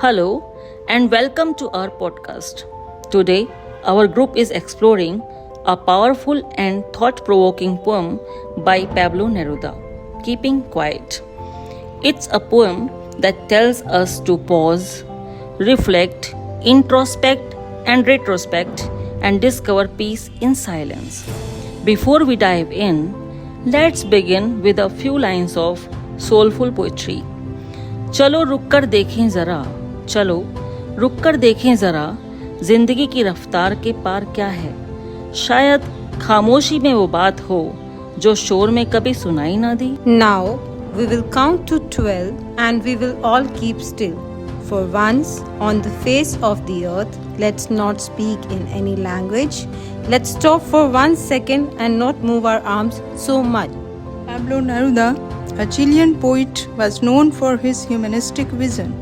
Hello and welcome to our podcast. Today, our group is exploring a powerful and thought provoking poem by Pablo Neruda, Keeping Quiet. It's a poem that tells us to pause, reflect, introspect, and retrospect and discover peace in silence. Before we dive in, let's begin with a few lines of soulful poetry. चलो रुक कर देखें ज़रा, चलो रुक कर देखें ज़रा, जिंदगी की रफ्तार के पार क्या है। शायद खामोशी में वो बात हो जो शोर में कभी सुनाई ना दी। Now we will count to 12 and we will all keep still. For once on the face of the earth, let's not speak in any language. Let's stop for 1 second and not move our arms so much. Pablo Neruda, a Chilean poet, was known for his humanistic vision.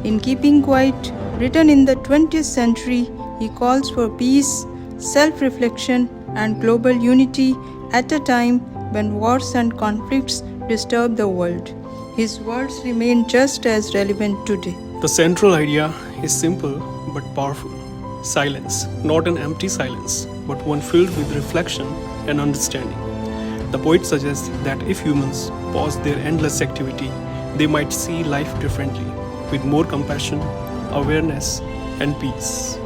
In Keeping Quiet, written in the 20th century, he calls for peace, self-reflection, and global unity at a time when wars and conflicts disturb the world. His words remain just as relevant today. The central idea is simple but powerful. Silence, not an empty silence, but one filled with reflection and understanding. The poet suggests that if humans pause their endless activity, they might see life differently, with more compassion, awareness, and peace.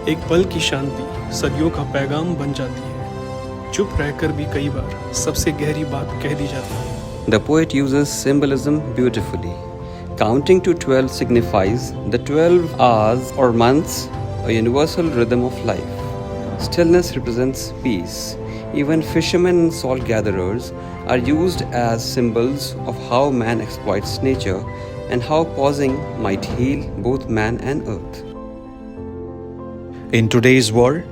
एक पल की शांति सदियों का पैगाम बन जाती है। चुप रहकर भी कई बार सबसे गहरी बात कह दी जाती है। The poet uses symbolism beautifully. Counting to 12 signifies the 12 hours or months, a universal rhythm of life. Stillness represents peace. Even fishermen and salt gatherers are used as symbols of how man exploits nature and how pausing might heal both man and earth. In today's world,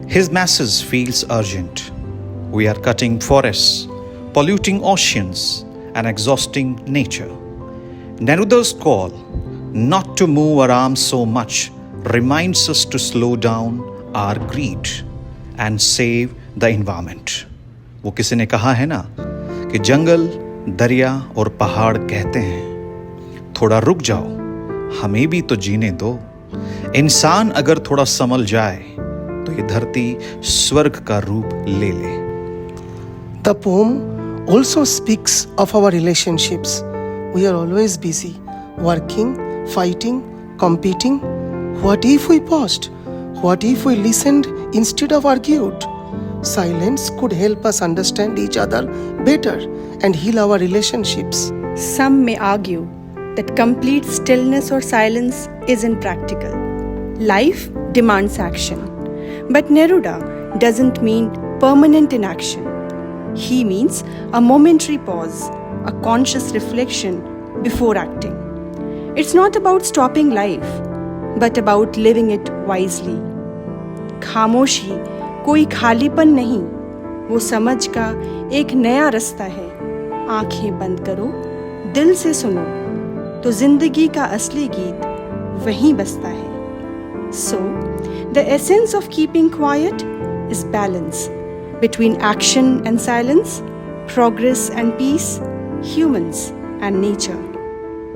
his message feels urgent. We are cutting forests, polluting oceans, and exhausting nature. Neruda's call not to move our arms so much reminds us to slow down our greed and save the environment. वो किसी ने कहा है ना कि जंगल, दरिया और पहाड़ कहते हैं थोड़ा रुक जाओ, हमें भी तो जीने दो। इंसान अगर थोड़ा संभल जाए तो ये धरती स्वर्ग का रूप ले ले। The poem also speaks of our relationships. We are always busy, working, fighting, competing. What if we paused? What if we listened instead of argued? Silence could help us understand each other better and heal our relationships. Some may argue that complete stillness or silence isn't practical. Life demands action. But Neruda doesn't mean permanent inaction. He means a momentary pause, a conscious reflection before acting. It's not about stopping life, but about living it wisely. खामोशी कोई खालीपन नहीं, वो समझ का एक नया रास्ता है। आंखें बंद करो, दिल से सुनो, तो जिंदगी का असली गीत वहीं बसता है। So, the essence of keeping quiet is balance between action and silence, progress and peace, humans and nature.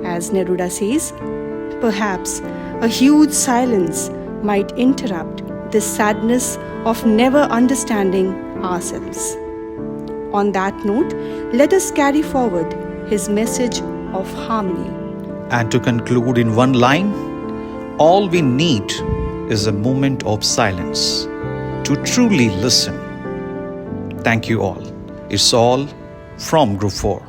As Neruda says, perhaps a huge silence might interrupt this sadness of never understanding ourselves. On that note, let us carry forward his message of harmony. And to conclude in one line, all we need is a moment of silence to truly listen. Thank you all. It's all from Group 4.